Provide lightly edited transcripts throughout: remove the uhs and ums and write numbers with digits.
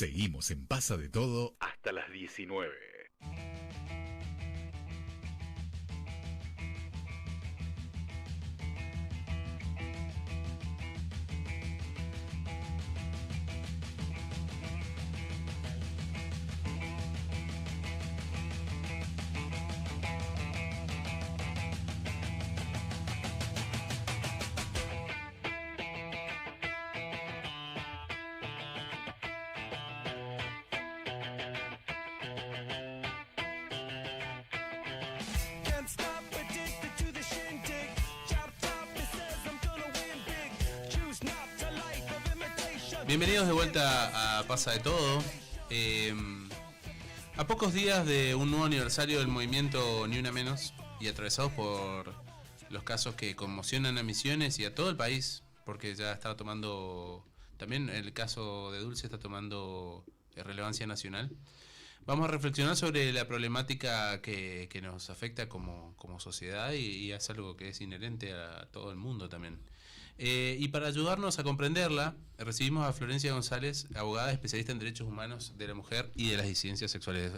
Seguimos en Pasa de Todo hasta las 19. Bienvenidos de vuelta a Pasa de Todo. A pocos días de un nuevo aniversario del movimiento Ni Una Menos y atravesados por los casos que conmocionan a Misiones y a todo el país, porque ya está tomando, también el caso de Dulce está tomando relevancia nacional. Vamos a reflexionar sobre la problemática que nos afecta como sociedad y es algo que es inherente a todo el mundo también. Y para ayudarnos a comprenderla, recibimos a Florencia González, abogada especialista en derechos humanos de la mujer y de las disidencias sexuales.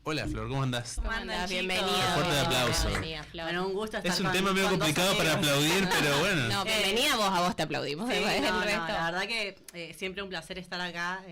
Hola Flor, ¿cómo andás? ¿Cómo andás? Bienvenida. Un fuerte aplauso. Bienvenida, Flor. Bueno, un gusto estar Es un tema medio complicado para aplaudir, pero bueno. No, bienvenida a vos te aplaudimos. Sí, El no, resto. la verdad que siempre un placer estar acá.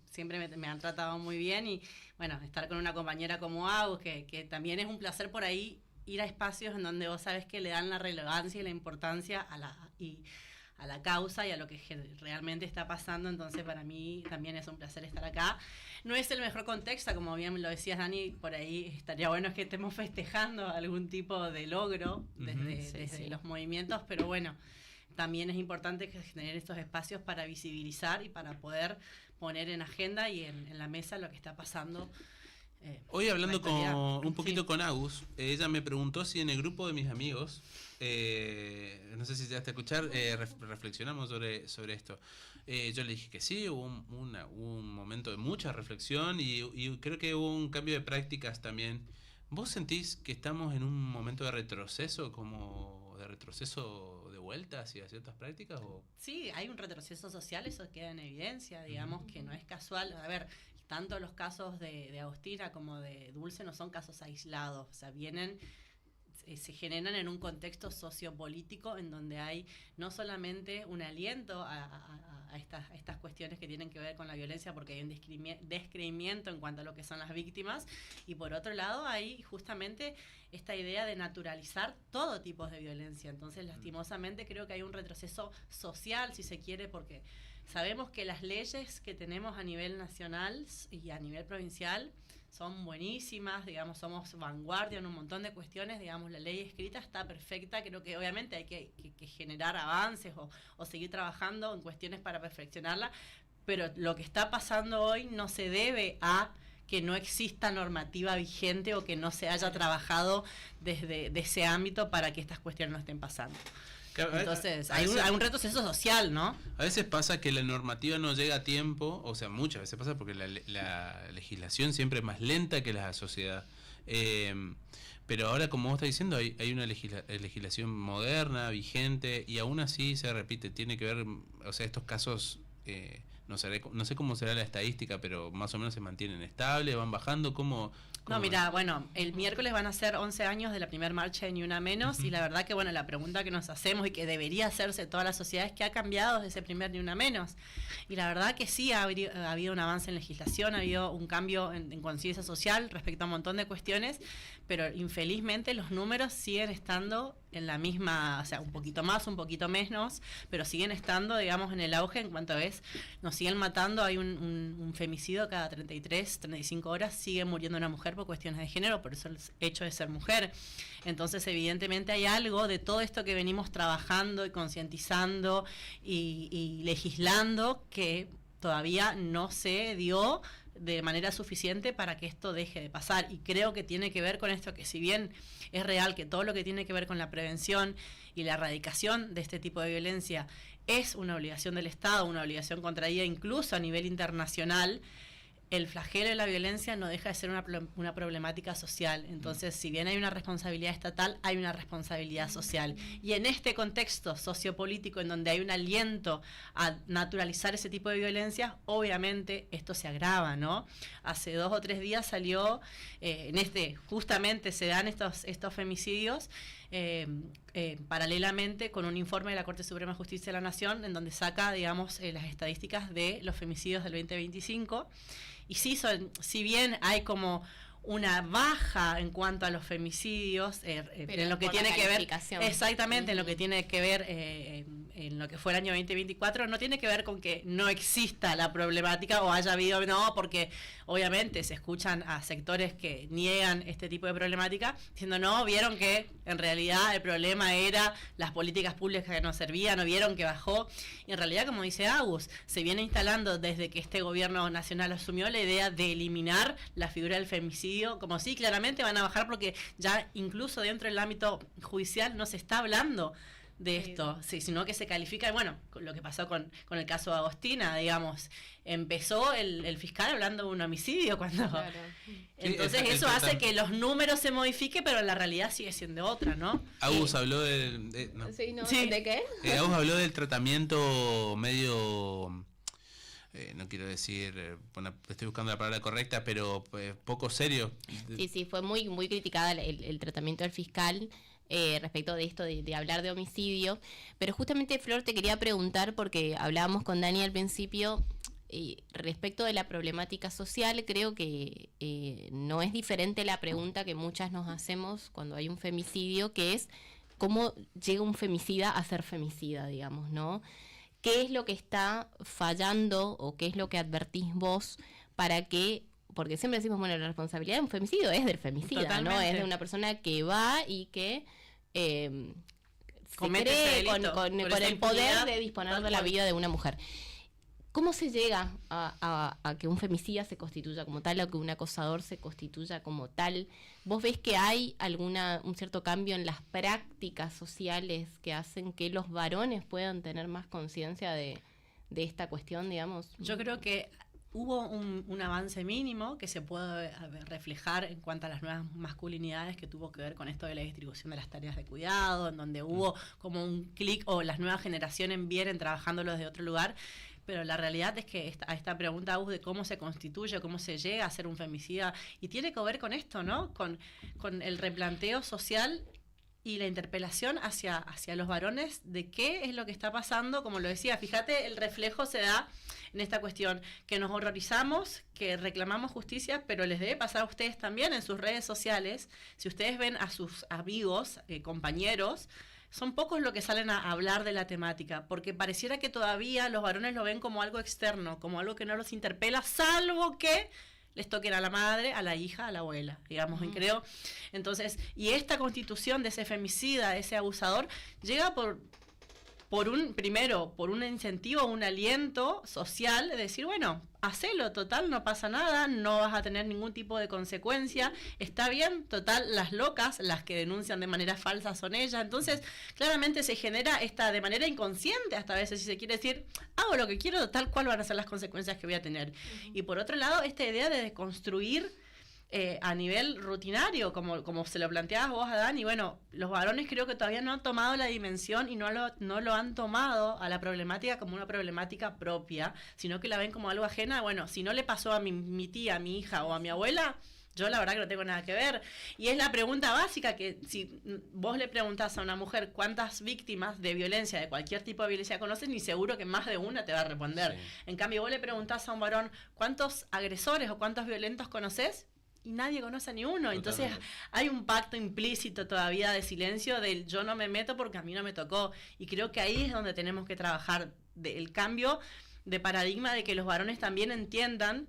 Siempre me han tratado muy bien y bueno, estar con una compañera como Agus, que también es un placer por ahí ir a espacios en donde vos sabés que le dan la relevancia y la importancia a la causa y a lo que realmente está pasando. Entonces para mí también es un placer estar acá. No es el mejor contexto, como bien lo decías Dani, por ahí estaría bueno que estemos festejando algún tipo de logro desde los movimientos, pero bueno, también es importante tener estos espacios para visibilizar y para poder poner en agenda y en la mesa lo que está pasando. Hoy hablando un poquito con Agus, ella me preguntó si en el grupo de mis amigos, no sé si te hasta escuchar, reflexionamos sobre esto. Yo le dije que sí, hubo un momento de mucha reflexión y creo que hubo un cambio de prácticas también. ¿Vos sentís que estamos en un momento de retroceso, como de retroceso de vuelta hacia ciertas prácticas? ¿O? Sí, hay un retroceso social, eso queda en evidencia, digamos que no es casual. A ver, tanto los casos de Agostina como de Dulce no son casos aislados, o sea, se generan en un contexto sociopolítico en donde hay no solamente un aliento a estas cuestiones que tienen que ver con la violencia, porque hay un descreimiento en cuanto a lo que son las víctimas, y por otro lado hay justamente esta idea de naturalizar todo tipo de violencia. Entonces, lastimosamente, creo que hay un retroceso social, si se quiere, porque sabemos que las leyes que tenemos a nivel nacional y a nivel provincial son buenísimas, digamos, somos vanguardia en un montón de cuestiones, digamos, la ley escrita está perfecta. Creo que obviamente hay que generar avances o seguir trabajando en cuestiones para perfeccionarla, pero lo que está pasando hoy no se debe a que no exista normativa vigente o que no se haya trabajado desde ese ámbito para que estas cuestiones no estén pasando. Entonces, hay un retroceso social, ¿no? A veces pasa que la normativa no llega a tiempo, o sea, muchas veces pasa porque la legislación siempre es más lenta que la sociedad. Pero ahora, como vos estás diciendo, hay una legislación moderna, vigente, y aún así se repite. Tiene que ver, o sea, estos casos, no sé cómo será la estadística, pero más o menos se mantienen estables, van bajando, ¿cómo? No, mira, bueno, el miércoles van a ser 11 años de la primera marcha de Ni Una Menos, y la verdad que, bueno, la pregunta que nos hacemos y que debería hacerse toda la sociedad es qué ha cambiado desde ese primer Ni Una Menos. Y la verdad que sí, ha habido un avance en legislación, ha habido un cambio en conciencia social respecto a un montón de cuestiones, pero infelizmente los números siguen estando en la misma, o sea, un poquito más, un poquito menos, pero siguen estando, digamos, en el auge en cuanto es, nos siguen matando, hay un femicidio cada 33, 35 horas, sigue muriendo una mujer por cuestiones de género, por eso el hecho de ser mujer. Entonces, evidentemente hay algo de todo esto que venimos trabajando y concientizando y legislando que todavía no se dio de manera suficiente para que esto deje de pasar, y creo que tiene que ver con esto, que si bien es real que todo lo que tiene que ver con la prevención y la erradicación de este tipo de violencia es una obligación del Estado, una obligación contraída incluso a nivel internacional, el flagelo de la violencia no deja de ser una problemática social. Entonces, si bien hay una responsabilidad estatal, hay una responsabilidad social. Y en este contexto sociopolítico en donde hay un aliento a naturalizar ese tipo de violencia, obviamente esto se agrava, ¿no? Hace 2 o 3 días salió, justamente se dan estos femicidios, paralelamente con un informe de la Corte Suprema de Justicia de la Nación, en donde saca, digamos, las estadísticas de los femicidios del 2025. Y sí, si bien hay como una baja en cuanto a los femicidios, en lo que tiene que ver, exactamente, en lo que tiene que ver en lo que fue el año 2024, no tiene que ver con que no exista la problemática o haya habido, no, porque obviamente se escuchan a sectores que niegan este tipo de problemática, diciendo, no, vieron que en realidad el problema era las políticas públicas que no servían, no vieron que bajó, y en realidad, como dice Agus, se viene instalando desde que este gobierno nacional asumió la idea de eliminar la figura del femicidio, como sí, claramente van a bajar porque ya incluso dentro del ámbito judicial no se está hablando de esto, sí, sino que se califica, bueno, lo que pasó con el caso de Agostina, digamos, empezó el fiscal hablando de un homicidio cuando... Claro. Entonces eso hace que los números se modifiquen, pero la realidad sigue siendo otra, ¿no? Agus habló ¿de qué? Agus habló del tratamiento medio... no quiero decir, estoy buscando la palabra correcta, pero poco serio. Sí, fue muy, muy criticada el tratamiento del fiscal respecto de esto de hablar de homicidio, pero justamente, Flor, te quería preguntar, porque hablábamos con Dani al principio, respecto de la problemática social, creo que no es diferente la pregunta que muchas nos hacemos cuando hay un femicidio, que es cómo llega un femicida a ser femicida, digamos, ¿no? ¿Qué es lo que está fallando o qué es lo que advertís vos para que, porque siempre decimos, bueno, la responsabilidad de un femicidio es del femicida, totalmente, ¿no? Es de una persona que va y que se cree con el poder de disponer de la vida de una mujer. ¿Cómo se llega a que un femicida se constituya como tal, o que un acosador se constituya como tal? ¿Vos ves que hay un cierto cambio en las prácticas sociales que hacen que los varones puedan tener más conciencia de esta cuestión, digamos? Yo creo que hubo un avance mínimo que se puede reflejar en cuanto a las nuevas masculinidades, que tuvo que ver con esto de la distribución de las tareas de cuidado, en donde hubo como un clic, o las nuevas generaciones vienen trabajándolo desde otro lugar. Pero la realidad es que a esta pregunta, Agus, de cómo se constituye, cómo se llega a ser un femicida, y tiene que ver con esto, ¿no? Con el replanteo social y la interpelación hacia los varones de qué es lo que está pasando. Como lo decía, fíjate, el reflejo se da en esta cuestión, que nos horrorizamos, que reclamamos justicia, pero les debe pasar a ustedes también en sus redes sociales. Si ustedes ven a sus amigos, compañeros, son pocos los que salen a hablar de la temática, porque pareciera que todavía los varones lo ven como algo externo, como algo que no los interpela, salvo que les toquen a la madre, a la hija, a la abuela, digamos, creo. Entonces, y esta constitución de ese femicida, de ese abusador, llega por un incentivo, un aliento social de decir, bueno, hacelo, total, no pasa nada, no vas a tener ningún tipo de consecuencia, está bien, total, las locas, las que denuncian de manera falsa son ellas. Entonces, claramente se genera de manera inconsciente, hasta a veces, si se quiere decir, hago lo que quiero, tal cual van a ser las consecuencias que voy a tener. Y por otro lado, esta idea de deconstruir a nivel rutinario, como se lo planteabas vos, Adán, y bueno, los varones creo que todavía no han tomado la dimensión y no lo han tomado a la problemática como una problemática propia, sino que la ven como algo ajena. Bueno, si no le pasó a mi tía, a mi hija o a mi abuela, yo la verdad que no tengo nada que ver. Y es la pregunta básica que si vos le preguntás a una mujer cuántas víctimas de violencia, de cualquier tipo de violencia conoces, ni seguro que más de una te va a responder. Sí. En cambio, vos le preguntás a un varón cuántos agresores o cuántos violentos conoces, y nadie conoce a ni uno. Totalmente. Entonces hay un pacto implícito todavía de silencio del yo no me meto porque a mí no me tocó, y creo que ahí es donde tenemos que trabajar el cambio de paradigma, de que los varones también entiendan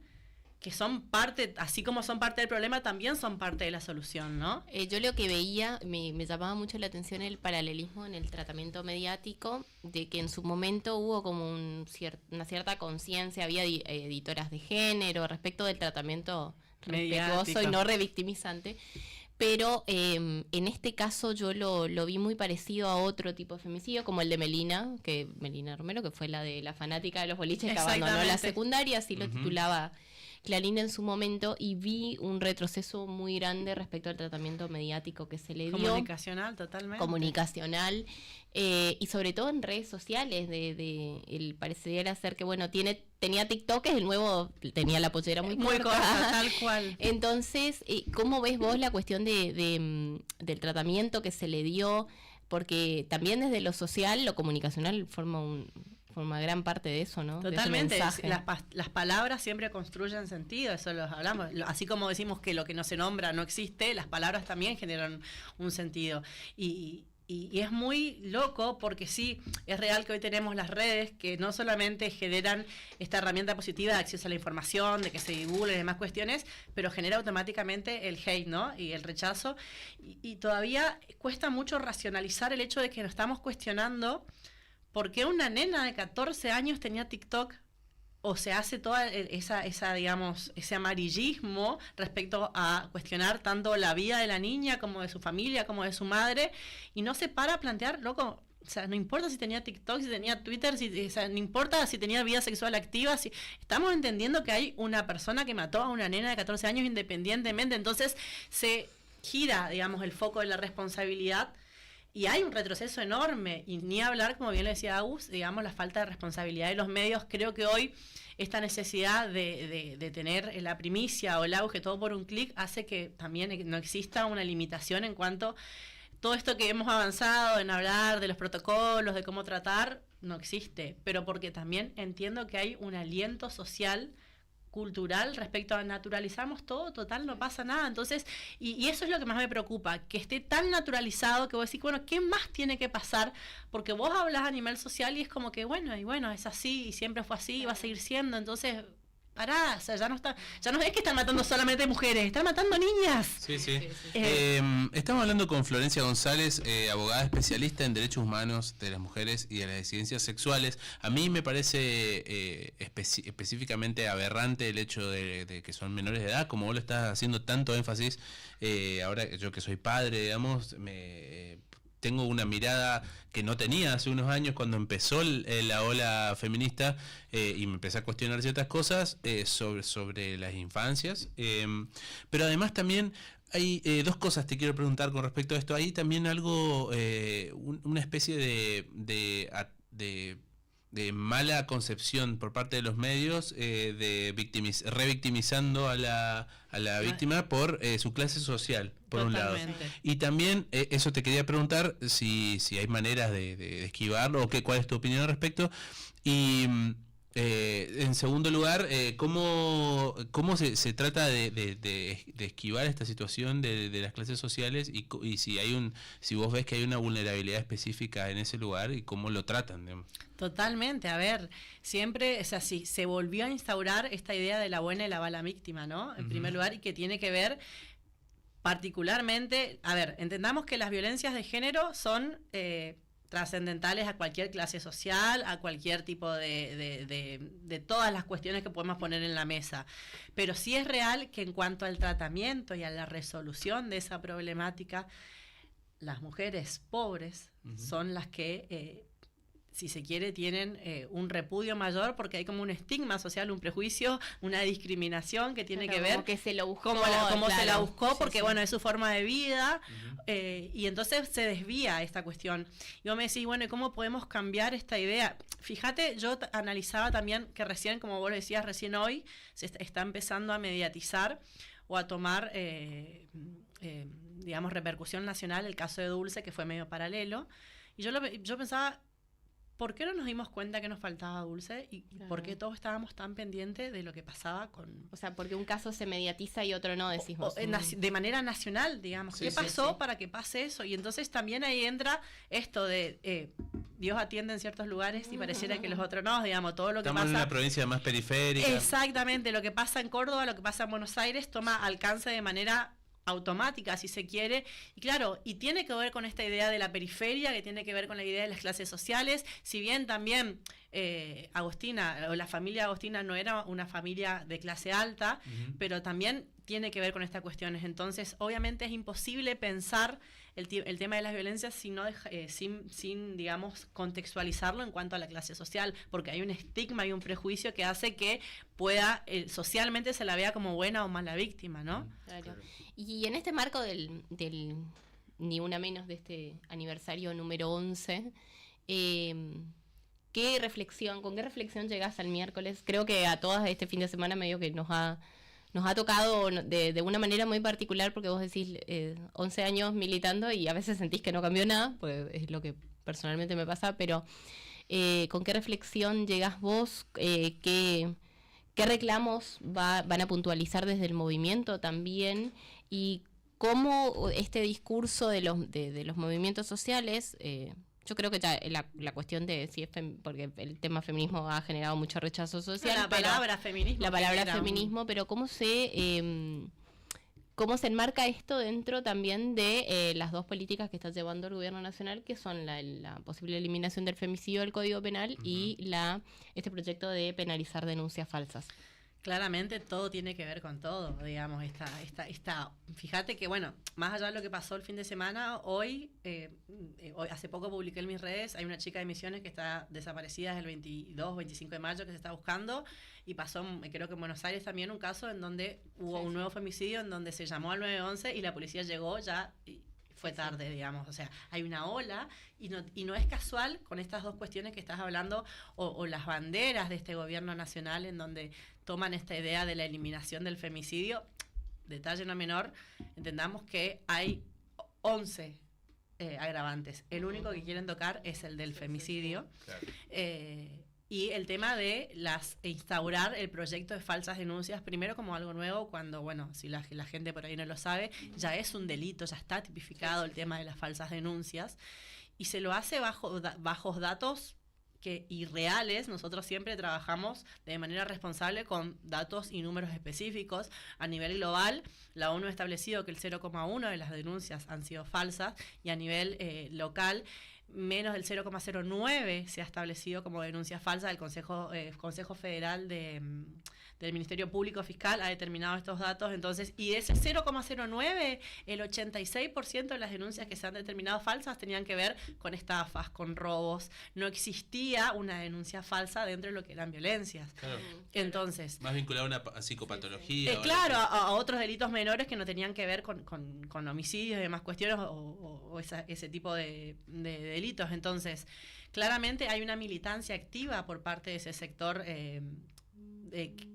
que son parte, así como son parte del problema, también son parte de la solución, ¿no? Yo lo que veía, me llamaba mucho la atención el paralelismo en el tratamiento mediático, de que en su momento hubo como una cierta conciencia, había editoras de género respecto del tratamiento respetuoso y no revictimizante, pero en este caso yo lo vi muy parecido a otro tipo de femicidio, como el de Melina Romero, que fue la de la fanática de los boliches que abandonó la secundaria, así lo titulaba Clarín en su momento y vi un retroceso muy grande respecto al tratamiento mediático que se le dio. Comunicacional, totalmente. Comunicacional. Y sobre todo en redes sociales, el pareciera ser que, bueno, tenía TikTok, es el nuevo, tenía la pollera muy corta. Tal cual. Entonces, ¿cómo ves vos la cuestión del tratamiento que se le dio? Porque también desde lo social, lo comunicacional forma gran parte de eso, ¿no? Totalmente. Las palabras siempre construyen sentido, eso lo hablamos. Así como decimos que lo que no se nombra no existe, las palabras también generan un sentido. Y es muy loco porque sí, es real que hoy tenemos las redes que no solamente generan esta herramienta positiva de acceso a la información, de que se divulguen y demás cuestiones, pero genera automáticamente el hate, ¿no? Y el rechazo. Y todavía cuesta mucho racionalizar el hecho de que nos estamos cuestionando por qué una nena de 14 años tenía TikTok. O se hace toda esa digamos, ese amarillismo respecto a cuestionar tanto la vida de la niña como de su familia, como de su madre, y no se para a plantear, loco, o sea, no importa si tenía TikTok, si tenía Twitter, o sea, no importa si tenía vida sexual activa, si estamos entendiendo que hay una persona que mató a una nena de 14 años independientemente, entonces se gira, digamos, el foco de la responsabilidad. Y hay un retroceso enorme, y ni hablar, como bien lo decía Agus, digamos, la falta de responsabilidad de los medios. Creo que hoy esta necesidad de tener la primicia o el auge todo por un clic hace que también no exista una limitación en cuanto a todo esto que hemos avanzado en hablar de los protocolos, de cómo tratar, no existe. Pero porque también entiendo que hay un aliento social cultural respecto a naturalizamos todo, total, no pasa nada. Entonces, y eso es lo que más me preocupa, que esté tan naturalizado que vos decís, bueno, ¿qué más tiene que pasar? Porque vos hablas a nivel social y es como que, bueno, es así, y siempre fue así, y va a seguir siendo. Entonces, pará, o sea, ya no es que están matando solamente mujeres, están matando niñas. Sí. Estamos hablando con Florencia González, abogada especialista en derechos humanos de las mujeres y de las disidencias sexuales. A mí me parece específicamente aberrante el hecho de que son menores de edad, como vos le estás haciendo tanto énfasis. Ahora yo que soy padre, digamos, tengo una mirada que no tenía hace unos años cuando empezó la ola feminista, y me empecé a cuestionar ciertas cosas sobre las infancias, pero además también hay dos cosas te quiero preguntar con respecto a esto. Hay también algo, una especie de mala concepción por parte de los medios, revictimizando a la víctima por su clase social, por Totalmente. un lado. Y también, eso te quería preguntar, si hay maneras de esquivarlo, o cuál es tu opinión al respecto. Y en segundo lugar, ¿cómo se trata de esquivar esta situación de las clases sociales, y si vos ves que hay una vulnerabilidad específica en ese lugar y cómo lo tratan, digamos? Totalmente, a ver, siempre, o sea, sí, se volvió a instaurar esta idea de la buena y la mala víctima, ¿no? En primer lugar, y que tiene que ver particularmente, a ver, entendamos que las violencias de género son trascendentales a cualquier clase social, a cualquier tipo de todas las cuestiones que podemos poner en la mesa. Pero sí es real que en cuanto al tratamiento y a la resolución de esa problemática, las mujeres pobres son las que si se quiere, tienen un repudio mayor porque hay como un estigma social, un prejuicio, una discriminación que tiene que ver como que se lo buscó, cómo se la buscó, porque sí. bueno, es su forma de vida, y entonces se desvía esta cuestión. Y vos me decís, bueno, ¿y cómo podemos cambiar esta idea? Fíjate, yo analizaba también que recién, como vos decías, recién hoy se está empezando a mediatizar o a tomar, digamos, repercusión nacional el caso de Dulce, que fue medio paralelo, y yo pensaba, ¿por qué no nos dimos cuenta que nos faltaba Dulce? ¿Y claro, por qué todos estábamos tan pendientes de lo que pasaba con...? O sea, porque un caso se mediatiza y otro no, decís vos. De manera nacional, digamos. Sí, ¿qué pasó para que pase eso? Y entonces también ahí entra esto de... Dios atiende en ciertos lugares y pareciera que los otros no, digamos, todo lo que pasa... Estamos en una provincia más periférica. Exactamente, lo que pasa en Córdoba, lo que pasa en Buenos Aires, toma alcance de manera automática, si se quiere, y claro, y tiene que ver con esta idea de la periferia, que tiene que ver con la idea de las clases sociales, si bien también Agostina, o la familia Agostina no era una familia de clase alta, pero también tiene que ver con estas cuestiones. Entonces, obviamente es imposible pensar el tema de las violencias sin, digamos, contextualizarlo en cuanto a la clase social, porque hay un estigma y un prejuicio que hace que pueda, socialmente se la vea como buena o mala víctima, ¿no? Claro. Y en este marco del ni una menos de este aniversario número 11, ¿con qué reflexión llegás al miércoles? Creo que a todas este fin de semana medio que nos ha tocado de una manera muy particular, porque vos decís 11 años militando y a veces sentís que no cambió nada, pues es lo que personalmente me pasa, pero ¿con qué reflexión llegás vos? ¿Qué reclamos van a puntualizar desde el movimiento también? Y cómo este discurso de los movimientos sociales... yo creo que ya la cuestión de si es porque el tema feminismo ha generado mucho rechazo social. La palabra feminismo, pero cómo se enmarca esto dentro también de las dos políticas que está llevando el gobierno nacional, que son la posible eliminación del femicidio del Código Penal y este proyecto de penalizar denuncias falsas. Claramente todo tiene que ver con todo, digamos, fíjate que, bueno, más allá de lo que pasó el fin de semana, hoy hace poco publiqué en mis redes, hay una chica de Misiones que está desaparecida desde el 22, 25 de mayo, que se está buscando, y pasó, creo que en Buenos Aires también, un caso en donde hubo un nuevo femicidio, en donde se llamó al 911 y la policía llegó ya... fue tarde, digamos, o sea, hay una ola y no es casual con estas dos cuestiones que estás hablando o las banderas de este gobierno nacional en donde toman esta idea de la eliminación del femicidio. Detalle no menor, entendamos que hay 11 agravantes, el único que quieren tocar es el del femicidio. Claro. Y el tema de instaurar el proyecto de falsas denuncias, primero como algo nuevo, cuando, bueno, si la gente por ahí no lo sabe, ya es un delito, ya está tipificado el tema de las falsas denuncias, y se lo hace bajos datos irreales. Nosotros siempre trabajamos de manera responsable con datos y números específicos. A nivel global, la ONU ha establecido que el 0,1 de las denuncias han sido falsas, y a nivel local, menos del 0,09 se ha establecido como denuncia falsa. Del Consejo Federal del Ministerio Público Fiscal ha determinado estos datos. Entonces, y de ese 0,09, el 86% de las denuncias que se han determinado falsas tenían que ver con estafas, con robos. No existía una denuncia falsa dentro de lo que eran violencias. Claro. Entonces, más vinculado a una psicopatología. Claro, a otros delitos menores que no tenían que ver con homicidios y demás cuestiones o ese tipo de delitos. Entonces, claramente hay una militancia activa por parte de ese sector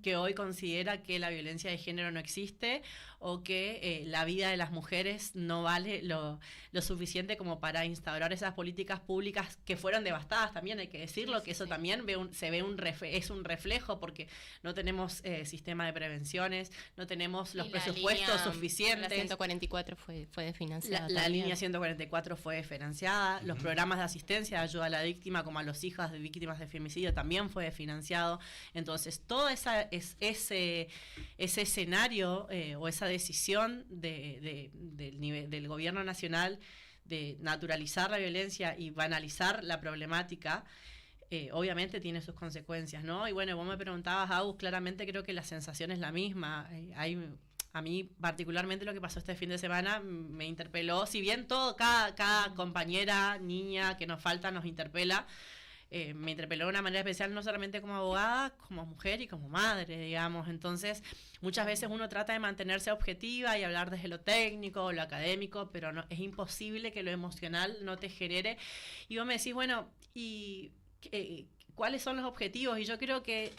que hoy considera que la violencia de género no existe, o que la vida de las mujeres no vale lo suficiente como para instaurar esas políticas públicas que fueron devastadas también, hay que decirlo, que eso también es un reflejo, porque no tenemos sistema de prevenciones, no tenemos los presupuestos suficientes. La 144 fue financiada. La línea 144 fue financiada, los programas de asistencia, de ayuda a la víctima, como a los hijos de víctimas de femicidio, también fue financiado. Entonces, todo ese escenario o esa decisión del gobierno nacional de naturalizar la violencia y banalizar la problemática, obviamente tiene sus consecuencias, ¿no? Y bueno, vos me preguntabas, Agus, claramente creo que la sensación es la misma. A mí particularmente lo que pasó este fin de semana me interpeló, si bien cada compañera, niña que nos falta nos interpela, me interpeló de una manera especial, no solamente como abogada, como mujer y como madre, digamos. Entonces, muchas veces uno trata de mantenerse objetiva y hablar desde lo técnico o lo académico, pero no, es imposible que lo emocional no te genere. Y vos me decís, bueno, ¿y cuáles son los objetivos? Y yo creo que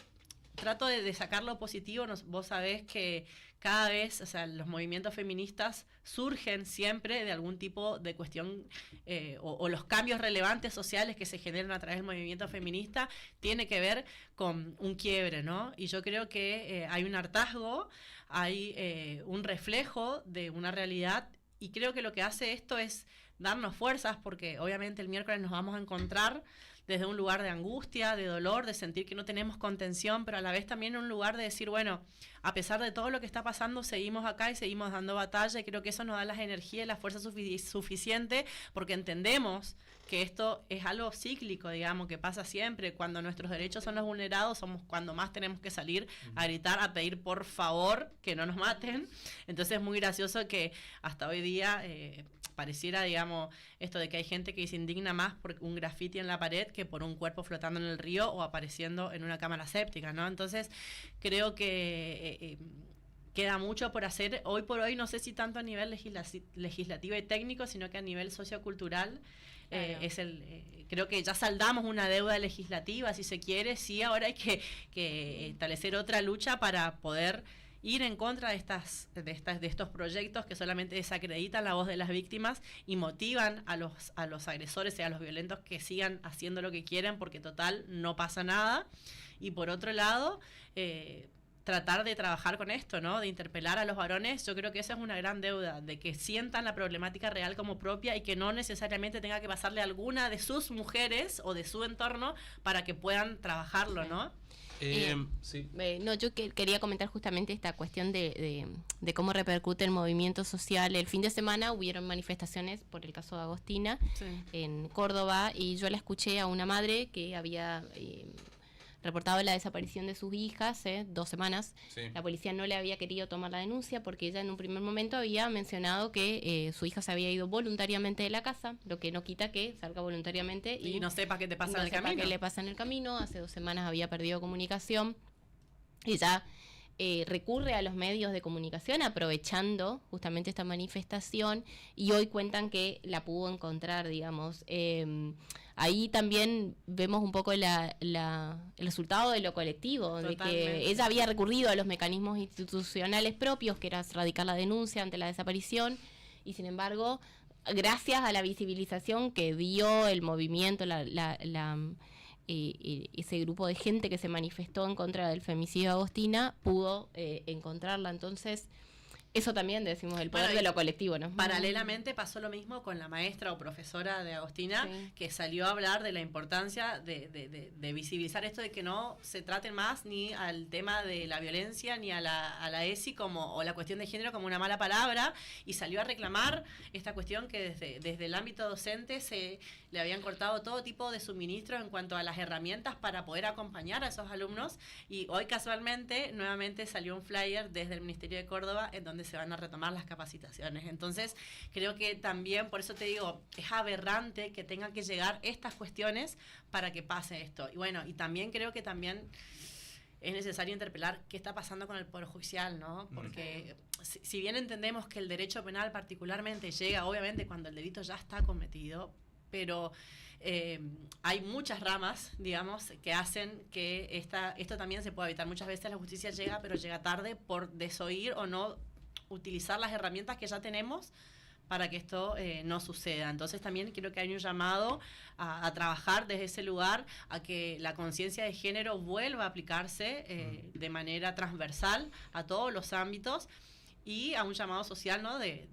trato de sacar lo positivo. Vos sabés que cada vez, o sea, los movimientos feministas surgen siempre de algún tipo de cuestión o los cambios relevantes sociales que se generan a través del movimiento feminista tiene que ver con un quiebre, ¿no? Y yo creo que hay un hartazgo, hay un reflejo de una realidad, y creo que lo que hace esto es darnos fuerzas, porque obviamente el miércoles nos vamos a encontrar desde un lugar de angustia, de dolor, de sentir que no tenemos contención, pero a la vez también un lugar de decir, bueno, a pesar de todo lo que está pasando, seguimos acá y seguimos dando batalla, y creo que eso nos da las energías y la fuerza suficiente, porque entendemos que esto es algo cíclico, digamos, que pasa siempre. Cuando nuestros derechos son los vulnerados, somos cuando más tenemos que salir a gritar, a pedir por favor que no nos maten. Entonces es muy gracioso que hasta hoy día pareciera, digamos, esto de que hay gente que se indigna más por un grafiti en la pared que por un cuerpo flotando en el río o apareciendo en una cámara séptica, ¿no? Entonces creo que queda mucho por hacer. Hoy por hoy, no sé si tanto a nivel legislativo y técnico, sino que a nivel sociocultural. Claro. Creo que ya saldamos una deuda legislativa, si se quiere. Sí, ahora hay que establecer otra lucha para poder ir en contra de estos proyectos que solamente desacreditan la voz de las víctimas y motivan a los agresores y a los violentos que sigan haciendo lo que quieren, porque total no pasa nada. Y por otro lado, tratar de trabajar con esto, ¿no? De interpelar a los varones. Yo creo que esa es una gran deuda, de que sientan la problemática real como propia y que no necesariamente tenga que pasarle a alguna de sus mujeres o de su entorno para que puedan trabajarlo, ¿no? Sí. No, yo quería comentar justamente esta cuestión de cómo repercute el movimiento social. El fin de semana hubieron manifestaciones por el caso de Agostina, sí, en Córdoba, y yo la escuché a una madre que había reportado la desaparición de sus hijas, 2 semanas. Sí. La policía no le había querido tomar la denuncia porque ella en un primer momento había mencionado que su hija se había ido voluntariamente de la casa, lo que no quita que salga voluntariamente y no sepa qué te pasa en el camino. Qué le pasa en el camino. Hace 2 semanas había perdido comunicación. Ella recurre a los medios de comunicación aprovechando justamente esta manifestación, y hoy cuentan que la pudo encontrar, digamos. Ahí también vemos un poco el resultado de lo colectivo. Totalmente. De que ella había recurrido a los mecanismos institucionales propios, que era radicar la denuncia ante la desaparición, y sin embargo, gracias a la visibilización que dio el movimiento, ese grupo de gente que se manifestó en contra del femicidio de Agostina, pudo encontrarla. Entonces, eso también decimos el poder de lo colectivo, ¿no? Paralelamente pasó lo mismo con la maestra o profesora de Agostina, sí, que salió a hablar de la importancia de visibilizar esto, de que no se trate más ni al tema de la violencia ni a la ESI o la cuestión de género como una mala palabra, y salió a reclamar esta cuestión que desde el ámbito docente se le habían cortado todo tipo de suministros en cuanto a las herramientas para poder acompañar a esos alumnos, y hoy casualmente nuevamente salió un flyer desde el Ministerio de Córdoba en donde se van a retomar las capacitaciones. Entonces, creo que también, por eso te digo, es aberrante que tengan que llegar estas cuestiones para que pase esto. Y bueno, y también creo que también es necesario interpelar qué está pasando con el Poder Judicial, ¿no? Porque si bien entendemos que el derecho penal particularmente llega, obviamente, cuando el delito ya está cometido, pero hay muchas ramas, digamos, que hacen que esto también se pueda evitar. Muchas veces la justicia llega, pero llega tarde por desoír o no utilizar las herramientas que ya tenemos para que esto no suceda. Entonces también creo que hay un llamado a trabajar desde ese lugar, a que la conciencia de género vuelva a aplicarse de manera transversal a todos los ámbitos, y a un llamado social, ¿no? De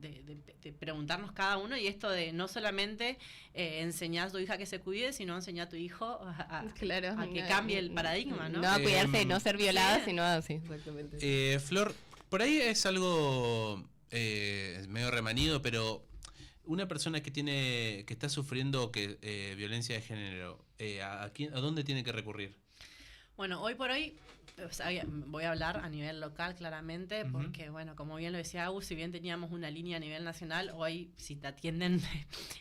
preguntarnos cada uno, y esto de no solamente enseñar a tu hija que se cuide, sino enseñar a tu hijo a que cambie el paradigma, ¿no? No a cuidarse, no ser violada, sí, sino así, exactamente. Flor, por ahí es algo medio remanido, pero una persona que está sufriendo violencia de género, ¿a dónde tiene que recurrir? Bueno, hoy por hoy, voy a hablar a nivel local claramente, porque bueno, como bien lo decía Agus, si bien teníamos una línea a nivel nacional, hoy si te atienden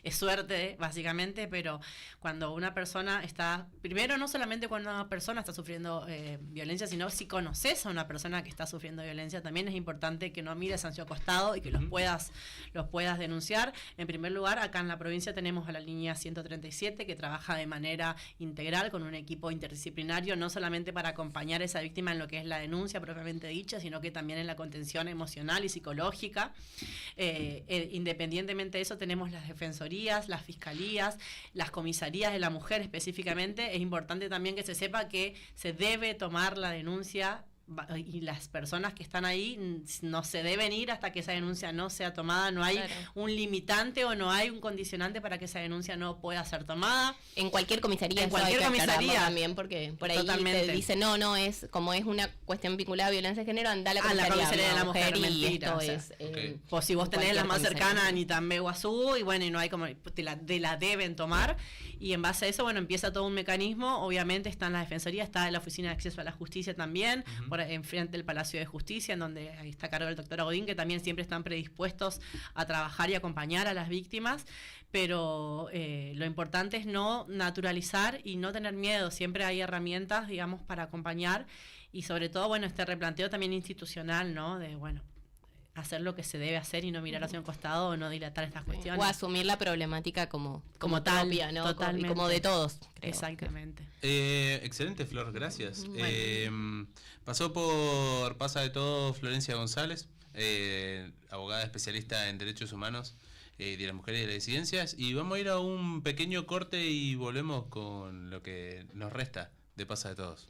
es suerte básicamente, pero cuando una persona está, primero no solamente cuando una persona está sufriendo violencia, sino si conoces a una persona que está sufriendo violencia, también es importante que no mires hacia el costado y que los puedas denunciar. En primer lugar, acá en la provincia tenemos a la línea 137, que trabaja de manera integral con un equipo interdisciplinario, no solamente para acompañar a esa víctima en lo que es la denuncia propiamente dicha, sino que también en la contención emocional y psicológica. Independientemente de eso, tenemos las defensorías, las fiscalías, las comisarías de la mujer específicamente. Es importante también que se sepa que se debe tomar la denuncia y las personas que están ahí no se deben ir hasta que esa denuncia no sea tomada. No hay un limitante o no hay un condicionante para que esa denuncia no pueda ser tomada. En cualquier comisaría. En cualquier comisaría. También, porque por ahí Totalmente. te dicen, no, es como es una cuestión vinculada a violencia de género, anda a la comisaría de la mujer, y mentira, esto o sea, es... pues si vos tenés cualquier la más comisaría. cercana, Anitambé, Guazú, y bueno, y no hay como, te la deben tomar, y en base a eso, bueno, empieza todo un mecanismo. Obviamente está en la Defensoría, está en la Oficina de Acceso a la Justicia también, por enfrente del Palacio de Justicia, en donde ahí está a cargo el doctor Godín, que también siempre están predispuestos a trabajar y acompañar a las víctimas. Pero lo importante es no naturalizar y no tener miedo. Siempre hay herramientas, digamos, para acompañar, y sobre todo, bueno, este replanteo también institucional, ¿no? De, bueno, hacer lo que se debe hacer y no mirar hacia un costado o no dilatar estas cuestiones. O asumir la problemática como tal, propia, ¿no? totalmente. Y como de todos. Creo. Exactamente. Excelente, Flor, gracias. Bueno. Pasó por Pasa de Todo Florencia González, abogada especialista en derechos humanos de las mujeres y de las disidencias, y vamos a ir a un pequeño corte y volvemos con lo que nos resta de Pasa de Todos.